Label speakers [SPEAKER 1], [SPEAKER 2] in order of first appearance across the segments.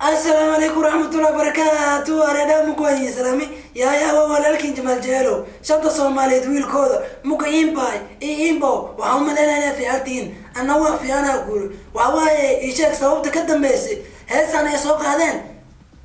[SPEAKER 1] السلام عليكم ورحمة الله وبركاته. أنا دام كويس سلامي يا ولكن جمال جيلو شنطة صومالي طويل كودا ممكن إيمباو وهم لنا في عتين أنا واقف أنا أقول وعواي يشك صوب تقدم بيسي هس أنا يسوق هذين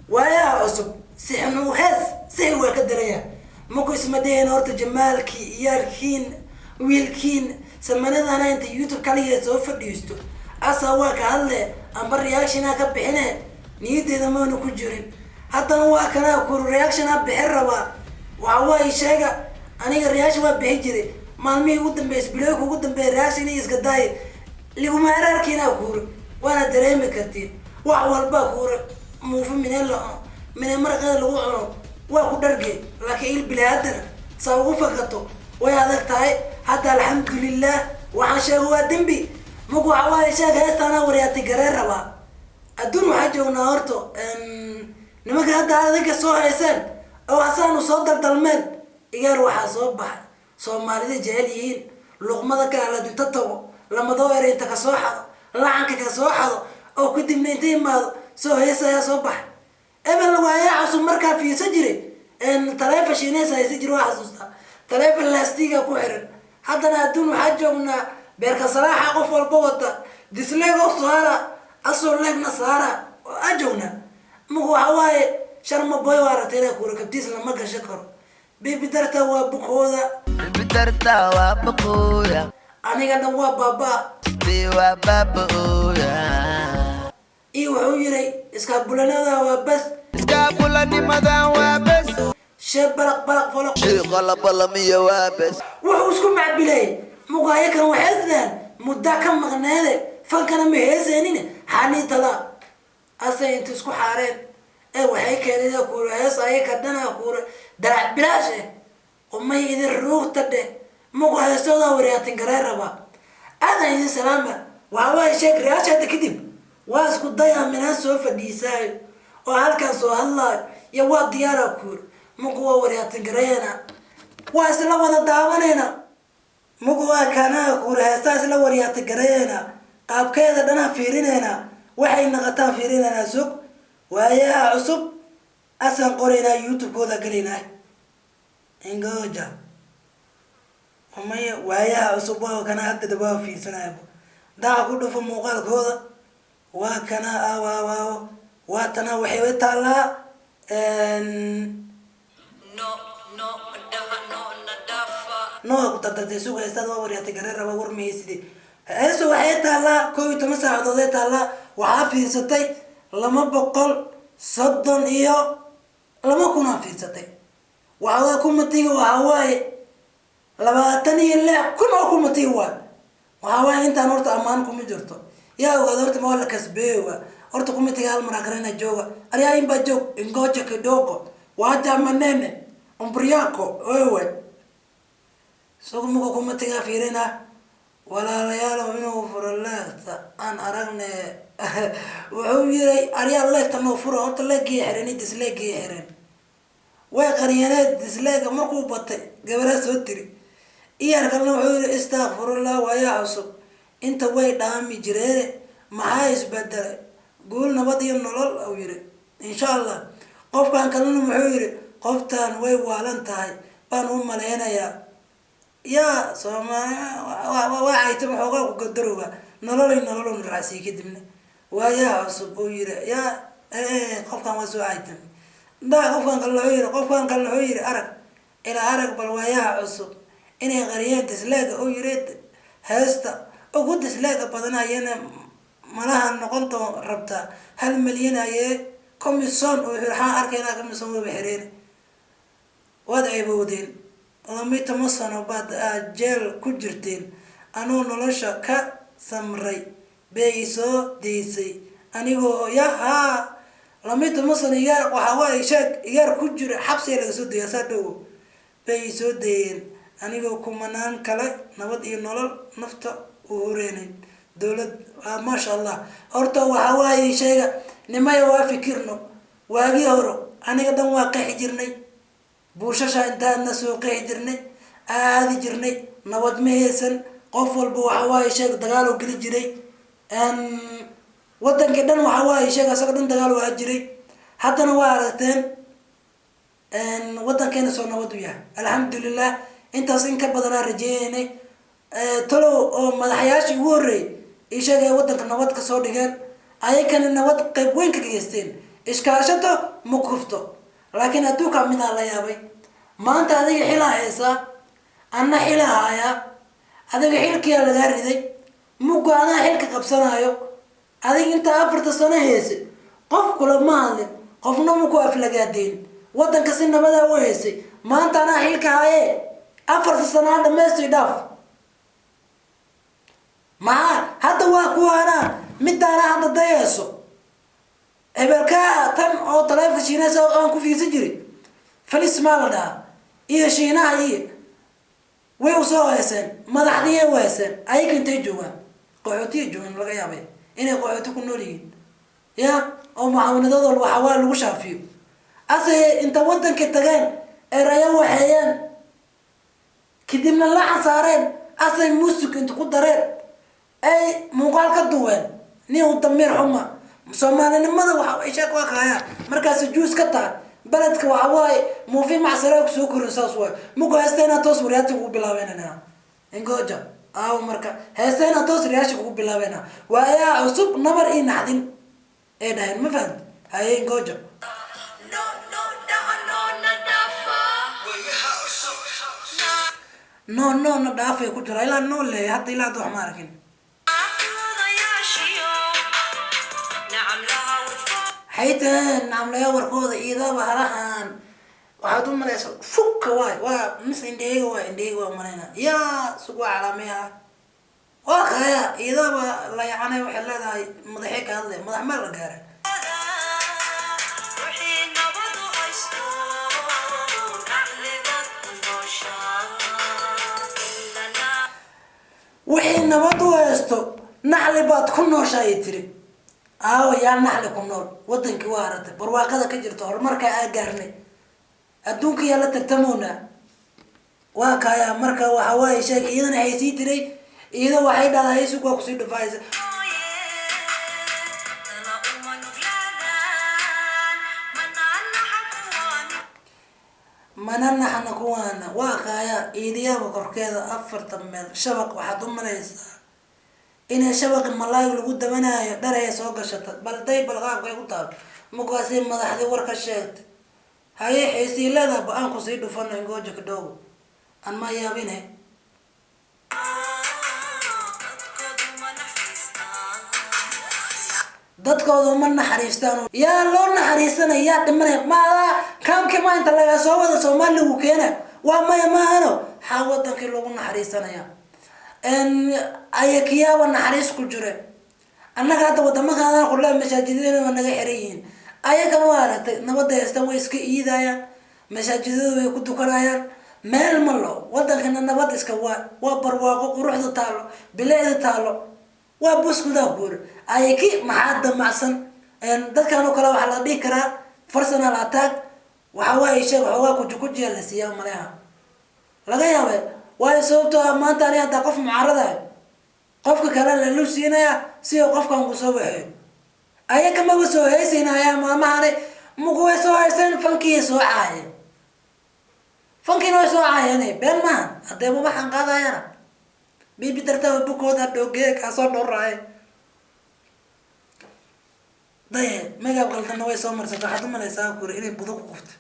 [SPEAKER 1] ويا عصب سحنو هس سحوا كدريا ممكن اسمه دين أرت جمال كي ياركين ويلكين سمنا أنا أنت يوتيوب كليه سوف ديستو أسواك هلا أمبر رياكشن أكبحنا نيدي إذا ما نكجرين حتى هو كنا كور رياكشن بحربا وعواي شيء أنا الرياكشن بحجري مالمي قدام بس بلوك وقدام برياكشن يسقطاي اللي هم عراركينا كور وأنا دريمة كتير وعوال باكور مو في من المرقة اللي وعرو وأخو درجي لكن البلاد سووا فقطوا ويا تاي حتى الحمد لله وحشة هو دمبي مقو عواي شيء هستنا ورياتي قرر ربا الدون حاجة ونهارته نمك هذا هذاك الصوح يسال أو حسن وصدر دلمد يروح صباح صومالي جاهلين لقمة ذاك على دو تطو لما دور أنت كصوحة لعنك كصوحة أو كده من يتيم ما صوح يا صباح إبن ويا عصم مركب في سجري إن تلاف شينيس هيسجر واحد صوصا تلاف اللاستيكا كوحر حتى أنا الدون حاجة ونا بيرك صراحة قف البوطة ديسليك صهارة أصل لك نصارى أجونا مو عواي شرم بوي وارتينا كورا كبتيس لما كشكر بيبدرتا وبقودا
[SPEAKER 2] بيبدرتا وبقودا
[SPEAKER 1] أنا قد بابا
[SPEAKER 2] بيوا بابويا
[SPEAKER 1] إيوه حويري إسكابولنا ذا وبس
[SPEAKER 2] إسكابولني ماذا وبس
[SPEAKER 1] شاب بلق فلق
[SPEAKER 2] شي غلب مية وبس
[SPEAKER 1] وحوسكم مع بلاي مو غاية كانوا حزنا مدة كم مغنالي فكان مهزنين حني طلا أصلا أنت سكو حارين وحي كذا كورة هس أي كدنا كورة درع بلاشه وما يدير الروح تده مو هسودا ورياتين قرار ربا أنا إذا سلامة وهو شيء رياش هذا كذب واسكو ضيع من هالسوف الديساي وهل كان سو الله يواد ديارة كور مو ورياتين قرينا واسلا ودا داوانينا مو كان كورة هساس لا ورياتين قرينا قاب كذا دنا فيريننا waxay naqataan fiirinana sug waayaa cusub asan qorayna youtube kooda galina ingoja umay waayaa cusub oo kana hadda daba fiirsanaybo daa ku dhufo muuqaalkooda waa kana waa tana waxay taala no ku tadaltay suuqa istad oo wariyay gareeraba warmaysidii heeso waxay taala 12 saacadood ay taala waxaa fiirsatay 230 iyo 2,000 fiirsatay waxa ku matiga waxa waaye 26,000 oo ku matiga waxa waaye intaan horta amaan kuma jirto yaa ogaad horta ma la kasbeeyo horta ku matiga hal mar aqrina jooga ariya in ba joog ingoja kidogo waja manene umbriyako wewe soo ku matiga fiirina ولا ريال منه فر الله أن أرجنا وعويري أريال الله تنوفره أنت لاقي حرني تسلاقي حرن وقرينات تسلاق مركو بطي قبل سوتري إياركنا وعويري استغفر الله ويا عصب أنت وين دامي جريري معايش بدر قولنا بدي النلال أو يري إن شاء الله قف كان كلنا معويري قفتان وي والنتهاي بان ملينا يا سوما وعيتم حقوق قدروها نلول راسي كدمنا ويا عصب ويرا يا قف كان وسو عيتم دا قف كان العير أرق إلى أرق بل ويا عصب إني غريان تسلاق أو يريد هستا أو قد تسلاق بدنا ينا ملاها نقلت ربطة هل ملينا يه كوميسون وحان أركينا كوميسون وبحرين وضعي بودين لما يتمصنوا بعد جيل كجرتين أنا نلاشى كسمري بيسو ديسي أنا جو يا ها لما يتمصن يجار وحواي شاك يجار كجر حبسي لجسود يا سادو بيسو دين أنا جو كمانان كلا نبض ينولل نفط وهورين دولة ما شاء الله أرتو وحواي شاك نما يوافقيرنو واجي هورو أنا قدام واقع جرني بوشاشا intaadna soo qeexi jirnay aadi jirnay nabad ma heesan qof walba waxa waaye sheeg dagaal oo gali jiray waddanka dhan waxa waaye sheega asaga dhan dagaal waa jiray haddana waa aragteen waddankeena soo nabad u yahay alxamdulilah intaas in ka badanaa rajeeyaynay talow oo madaxyaashii ugu horreeyay ii sheegaya waddanka nabad ka soo dhigeen ayakana nabad qayb weyn ka geysteen iskaashato ma kufto laakiin adduunka midaa la yaabay maanta adiga xilaa haysaa anna xilaa hayaa adiga xilkiyaa lagaa riday mugo anaa xilka qabsanaayo adiga intaa 4 sano heysay qof kula ma hadlin qofna muku aflagaadeen waddanka si nabadaa u heysay maanta anaa xilka haye 4 sano dhammaystay dhaaf maxaa hadda waa kuwaana midaana hadda dayeeso hebelkaa tan oo taleefa shiinaysa aan ku fiirsan jiray falis maa la dhahaa iyo shiinaha iyo way u soo heeseen madaxdii u heeseen ayaga intay joogaan qaxootiya joogaan laga yaabay inay qaxooti ku nool yihiin ya oo mucaawanadooda waxa waa lagu shaafiyo ase inta waddanka tageen eraya waxeeyeen kadibna la xasaareen asay muusik inta ku dareen ay muuqaal ka duween nin u damiir xuma soomaalinimada waxa ay sheeg waa kaaya markaas juus ka tahay baladka waxa waaye muufi macsara ku soo korin saas waay mugo heesteena toos wariyaadka ugu bilaabeynaa ingoja aaw marka heesteena toos riyaasha ugu bilaabeynaa waa ayaa cusub nabar ii naxdin ee dhahay ma fahant haye ingoja no na dhaafay ku jira ilaa no leeyahay hadda ilaa wax ma arkin حيتان عملية ورقودة إذا بهرهان وحدون ملايس فك واي مثل إنديقوا مرينا يا سقوا عالميها وخايا إذا لا يعني وحلا ذا مضحك هذا مضح مرة قارن وحين نبضوا يستو نحلي بات كنو شايتري يا نحل كنور ودنك وارد برواقة كجرت هرمركا أجرني أدونك يلا تتمونا وكايا مركا وحواي شيء إذا نحيسي تري إذا واحد على هيسوق وقصيد فايز مننا حنكوانا وكايا إيديا وكركيدا أفر تمل شبك واحد ملايس إن شبك الملاي اللي قد منها دري سوق الشتات بل داي بالغاب كي قطار مقاسين مدحدي ورك الشات هاي حيسي لا ذا بأن قصيد فن ينقوجك دو أن ما يابينه dadkoodu ma naxariistaan yaa loo naxariisanaya yaa dhimanay ma kam kama inta laga soo wada Soomaaligu keena waa maya maano xaa wadankii lagu naxariisanaya ayakiyaaba naxariis ku jire annaga hadda wadamada qolada masaajidada waa naga xiriyin ayagana waa aragtay nabada heesta way iska iidayaan masaajidada way ku dukanayaan meel malo wadankana nabad iska waa barwaaqo quruxda taalo bileeda taalo waa buskuda guur ayaki maxaa damacsan dadkan oo kale waxa la dhigi karaa personal attack waxa way sheeg waxa waa ku jiya la siyaa malaha laga yaabay way sababtoo maanta ani hadda qof mucaarada qofka kale la luusinaya si uu qofkan ku soo waxay ayaka ma soo haysinaya maamaane mugu way soo haysan fankiisa soo caayay fankina soo caayay been ma hadee ma waxan qaadayana bibi dartaa bukooda dhoge ka soo dhoray day mega qaldan way soo marsata hadda ma leeyahay ku inay budo ku qofto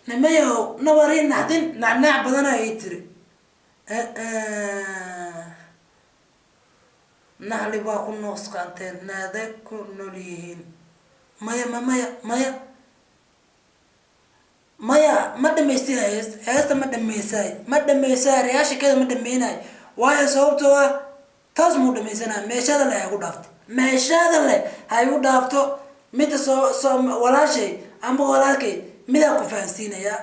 [SPEAKER 1] نميو نورين نحدين نعناع بدنا يتري نحلي باكون نص كانتين نادك كنوليهين مايا ما دميستي هاست ما دميساي رياشي كده ما دميناي واي صوبتوا تازمو دميسنا ميشادا لا يقول دافت ميشادا لا هيقول دافتو متى سو ولا شيء أما ولا كي midaa ku fahansiinaya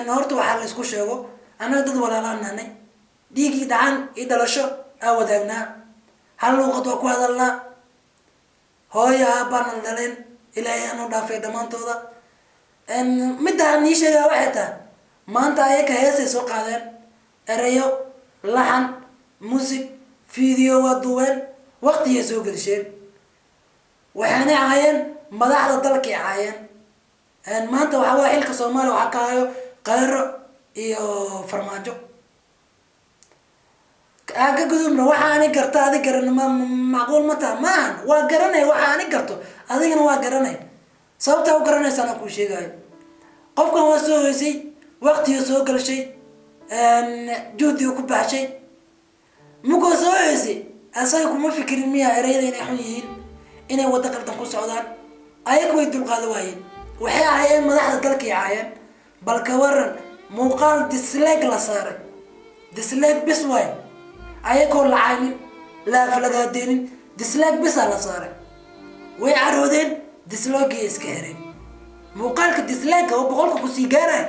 [SPEAKER 1] horta waxaa la isku sheego anaga dad walaalaan nahnay dhiigii dhacan iyo dhalasho aa wadaagnaa hal luuqad waa ku hadalnaa hooyo aabbaana dhaleen ilaahay aanu dhaafay dhammaantooda midaan nii sheegaa waxay tahay maanta ayaka heesay soo qaadeen erayo laxan music فيديو ودوين وقت يسوق الشيء وحنا عاين مدحض دلك عاين ان ما انت وحوا حيلك Soomaali waxa ka hayo qeyro iyo farmaajo aaga gudubna waxa aan garta adiga garan ma macquul ma tamaan waa garanay waxa aan garto adigana waa garanay sababta u garanaysan ku sheegay qofkan waa soo heysay waqti soo galshay juhdi ku baxshay mugo soo heysay asay kuma fikirin miya ereyda inay xun yihiin inay wada qaldan ku socdaan ayagu way dulqaad waayeen waxay ahaayeen madaxda dalka yaayeen bal ka waran muuqaal dislike la saaray dislike bis way ayagu lacaynin la falagaadeen dislike bis la saaray way caroodeen dislike iska xireen muuqaalka dislike oo boqolka ku sii gaaray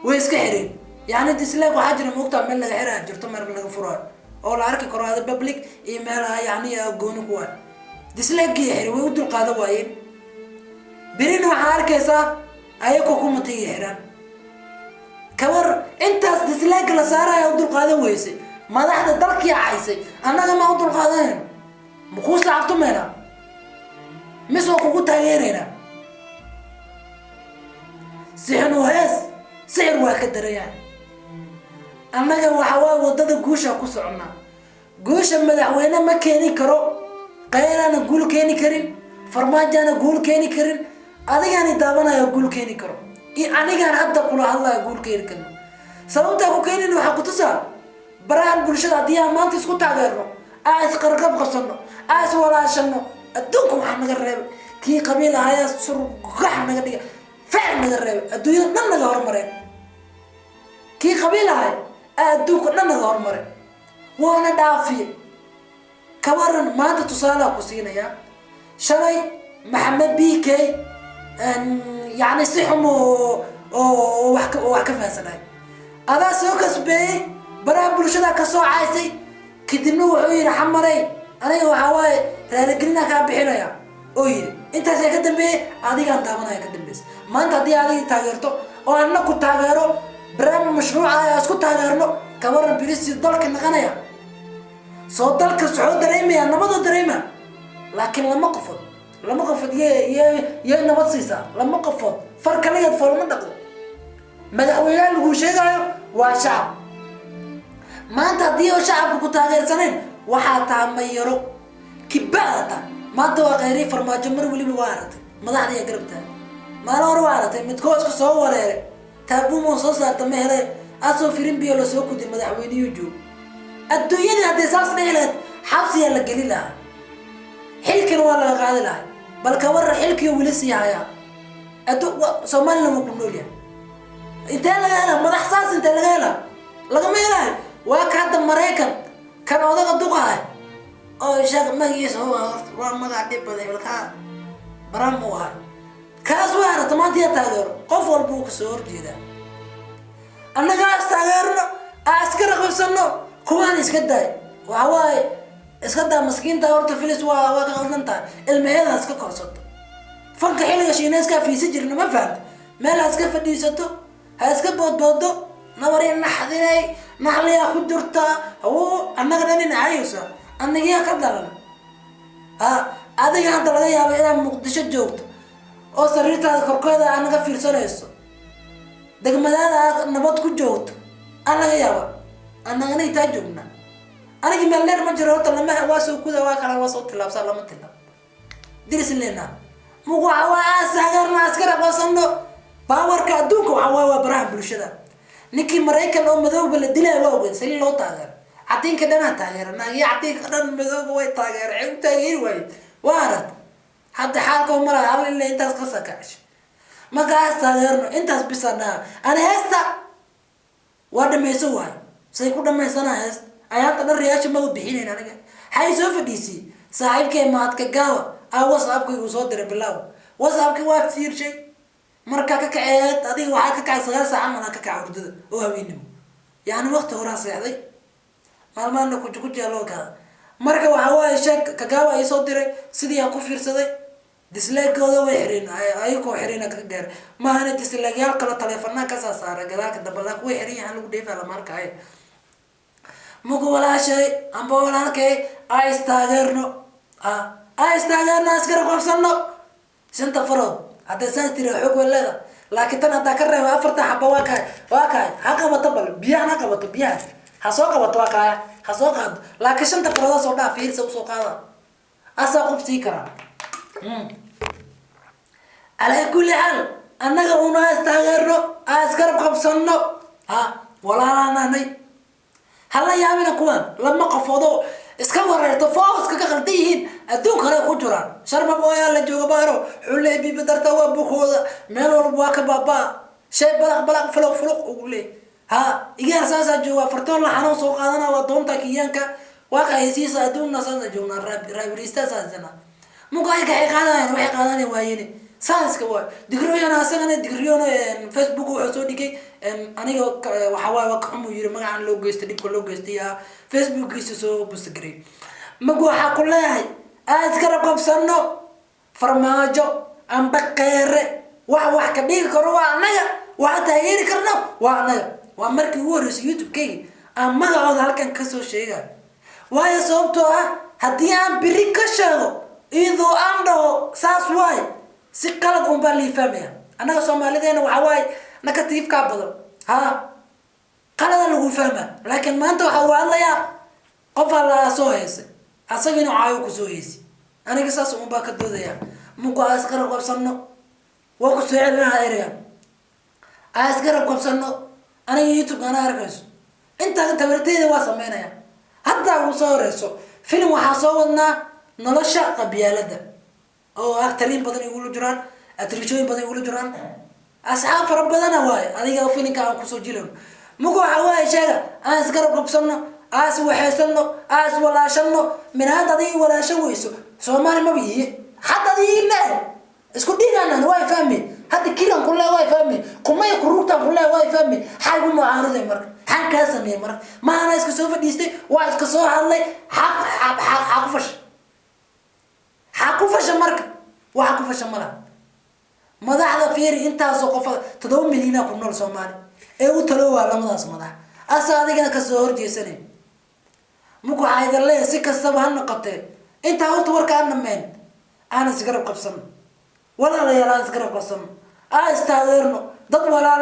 [SPEAKER 1] way iska xireen yani dislike waxa jira muuqaal meel laga xiraa jirto mar laga furaa oo la arki karo hada public email yani gooni ku waa dislike xireen way u dulqaad waayeen برين وحاركيسا أيكو كومتي يحران كور انتاس ديسلايك لسارة يودو القادم ويسي ما دحد الدرك يا عايسي أنا ما أودو القادم مخوص عبتو مينا مسو كوكو تغييرينا سيحنو هاس سير واكد ريان أنا وحوا ودد قوشا كوسعنا قوشا مدحوينا ما كيني كرو قيرانا قولو كيني كريم فرماجانا قول كيني كريم adigani daabanayo guul keeni karo anigan hadda kula hadlayo guul keeni karo sababta ku keenin waxa ku tusaa baraan bulshada diyaa maanta isku taageerno aas qarqab qasano aas walaashano adduunku waxa naga reeb kii qabiil ahaya surgax naga dhiga faan naga reeb adduunyada dhan naga hormareen kii qabiil ahay adduunku dhan naga hormareen waana dhaafiye ka waran maanta tusaale ku siinaya shalay maxamed biikay يعني صحمو وحكا فاسناي هذا سو كسبي برا بلشدا كسو عايسي كدبنا وحو يري حمري انا waxa way raaligelina ka bixinaya oo yiri inta say ka dambe adiga daawanaya ka dambeys maanta hadii adiga taageerto oo anna ku taageero barnaamij mashruuc ah isku taageerno ka waran birisi dalka naqanaya soo dalka soo dareemaya nabado dareema laakiin lama qofad يا نبض سيسا لما قفض فرق لي أطفال من دقو مدحويان لقو شيء وشعب ما أنت ديو شعب كنت غير سنين وحاتا ميرو كبالتا ما أنت غيري فرما جمر ولي بوارد ما ضحني يقربتها ما نور وارد متكوش كصور تابو مصوصة تمهري أسو فيرين بيولو سوكو دي مدحوين يوجو الدنيا دي هدي ساس نهلت حبسي يلا قليلها حلكن ولا قاعد لها بل كور حلكي ولسي هيا أدو سومال لما كنوليا أنت لا ما تحساس أنت لا ما يلا وكاد مريكا كان هذا الدقة أو شاك ما يسوى ما قاعد يبغى بالكار براموها كاسوار تمانتي تاجر قفل بوك سور جدا أنا قاعد تاجرنا أسكر خبصنا كمان إسكداي وعواي اسكدا مسكين تاورت فلس وغلطنتا المهيدا اسكا كورسط فانك حيلغا شينيسكا في سجرنا ما فهمت ميل اسكا فديساتو اسكا بودبودو نورين نحديني نحليا خدرتا هو انغا دانين عايوسا انغيا كدلنا adiga hadda laga yaabo inaad muqdisho joogto oo sariirtaada korkeeda anaga fiirsanayso degmadaada nabad ku joogto anaga yaabo anagana inta joogna أنا جمال لير ما جرّت لما واسو كذا واكل واسو تلاب سلام تلاب درس لنا مو عواس هجر ناس كذا وصلنا باور كادوك وعوا براه بالشدة نكى مريكا لو مذوب بالدنيا واقول سلي لو تاجر عتين كده أنا تاجر أنا جي عتين كده مذوب واي تاجر عم تاجر واي وارد حتى حالكم مرة عمل اللي أنت قصة كاش ما قاعد تاجرنا أنت بس أنا هستا وارد ما يسوي سيكون ما يصنع هست أيام ترى الرياش ما هو بحين أنا هاي سوف ديسي صاحب كي مات كجاوا أو صاحب كي وصاد ربلاو وصاحب كي واقف كثير شيء مركا كعيات هذه واحد كعيات صغير ساعة من كعورد وهمينه يعني وقت هو راسي هذي ما لنا كوج يا لوكا مركا وحواي شك كجاوا يصاد سيدي أكو فير سيدي ديسلايك هذا ويحرين أيكو حرينا كجار ما هنا ديسلايك يالقلا تلفنا كذا صار جلاك دبلاك ويحرين هنلو ديف على مركا هاي mugu wala shay amba walaalkay ay istaageerno ay istaageerno askar qabsano shanta farood hadda san tiri xog walaada laakiin tan hadda ka reebo afarta xabba waa kaay ha qabato bal biyaha qabato biyaha ha soo qabato waa kaay ha soo qaado laakiin shanta farood soo dhaaf fiirsa soo qaada asa qubsi kara على كل حال أنا قونا استغرب أسكر قبصنا ولا أنا ناي هلا يا من أكون لما قفضوا اسكور تفاوز كقلديهن أدوك هلا كجران شرب بويا لجوا بارو حلي بي بدرتوا بخوذ ملو البواك بابا شيء بلغ فلوق وقولي إيجار ساسا جوا فرتون لحنو سوق هذا ودون تكيانك واقع يسيس أدون نصنا جونا رابريستا ساسنا مقاي كحقانا روحي قانا وايني ساينس كوا دقريو أنا أصلاً دقريو فيسبوك وحصودي كي أنا جو وحواي وقعمو يري ما عن لوجو يستدي كل لوجو يستيها فيسبوك يسوسو بستقري مقو حقول له أذكر قبصنو فرماجو أم بقير وح كبير كروا عنيا وحتى كرنا وعنيا وأمريكي ورس يوتيوب كي أم ما قاعد هالكن كسو شيء وهي صوبتها هدي أم بريكشة إذا عنده ساسواي سكالك بالي فهمها أنا Soomaalideena waxa way nakatiif ka badan qalad lagu fahmaa laakiin maanta waxa uu hadlayaa qof alla soo heesay asagina caayo ku soo heesay aniga saas uma ba ka doodaya mugo askar qabsano waa ku soo celinaha ereyga askar qabsano aniga YouTube ana arkayso inta tabarteeda waa sameynaya hadda uu soo reeso film waxa soo wadnaa nolosha qabyaalada oo actrin badan igu jiraan atriishooyin badan igu jiraan asxaab fara badan waay adiga filinka aan ku soo jilan mugo waxa way sheega aan iskar qabsano aas waxeysano aas walaashano min hada adii walaasho weyso Soomaali ma biye hadda diina isku dhiganaan way fahmi hadda kiran kullu way fahmi kumay quruurta kullu way fahmi xalbu ma aarday mar xan ka sameey mar ma ana isku soo fadhiistay waa iska soo hadlay xaq fash حكوفش مرك وحكوفش مرة مدحضة فيري انت سوقفة تدوم ملينا كنول سومالي ايو تلوه على مداس مدح اسا ديگنا كسوهر جيساني موكو حايدر ليه سيكا السبهان نقطين انت هوت وركا انا مين انا سقرب قبصن ولا لا يلا سقرب قبصن استاذرنو دد ولا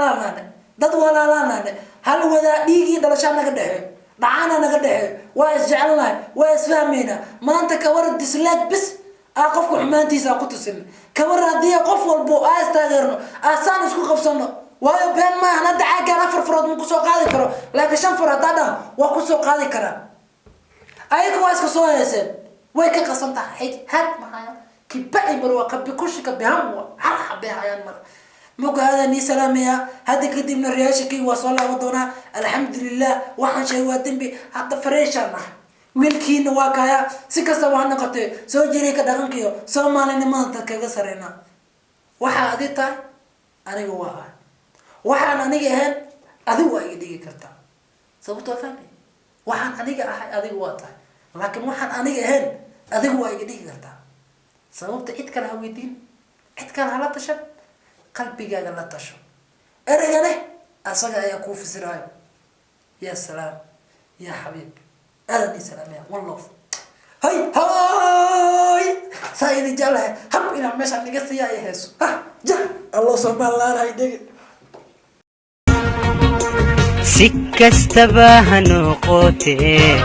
[SPEAKER 1] لا نانا هل وذا ديجي دلشان نقدحي دعانا نقدحي وايس جعلنا وايس فهمينا ما انت كورد ديسلاك بس أقف حمانتيس أقول تسمع كورة دي قف والبو أستغرنا أسان اسكو قفصنا وبين ما أنا دعاء كان فرد من كسوق هذا كرا لكن شن فرد هذا وكسوق هذا كرا أيك وايس كسوق ياسين ويك قصنت حيج هات معايا كبعي مروا كبكوش كبهم وعلى حبها يا مر موك هذا ني سلامية هذه كدي من الرياشكي وصلى ودونا الحمد لله وحن شيء واتن بي حتى فريشنا wiilkiina waa kaya si kasta wax noqotay soo jiray ka dhaqankiyo Soomaalinimada dadka sareena waxa adita aniga waa waxaan aniga ahaan adigu waa iga dhigi kartaa sababtoo fahmay waxaan aniga ahay adigu waa tahay laakiin waxaan aniga ahaan adigu waa iga dhigi kartaa sababta cid kale ha weydiin cid kale hala tashan qalbigaaga la tasho erayane asaga ayaa ku fasiraayo ya salaam ya habiib أهلا سلامة والله هاي سايد جاله هم إلى مشان نقصي يا يسوع جا الله سبحانه الله يديك
[SPEAKER 3] سكستبا هنوقوتي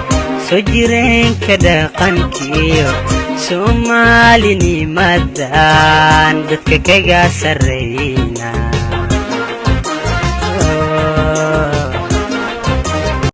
[SPEAKER 3] سجرين كدا قنكيو سوماليني مدان بدك كجا سري